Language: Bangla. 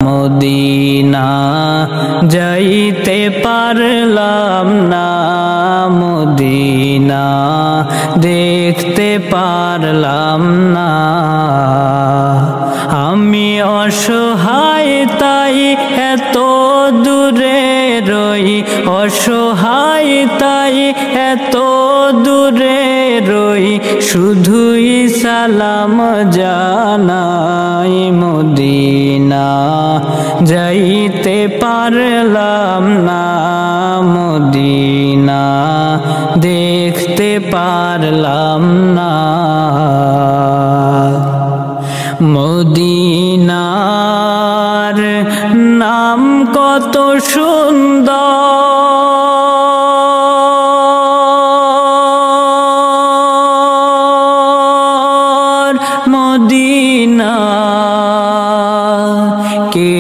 মদিনা যাইতে পারলাম না, মদিনা দেখতে পারলাম না। আমি অসহায় তাই এত দূরে রই, অসহায় তাই এত দূরে রই, শুধুই সালাম জানাই। মদিনা যাইতে পারলাম না, মদিনা দেখতে পারলাম না। মদিনার নাম কত সুন্দর, মদিনা কে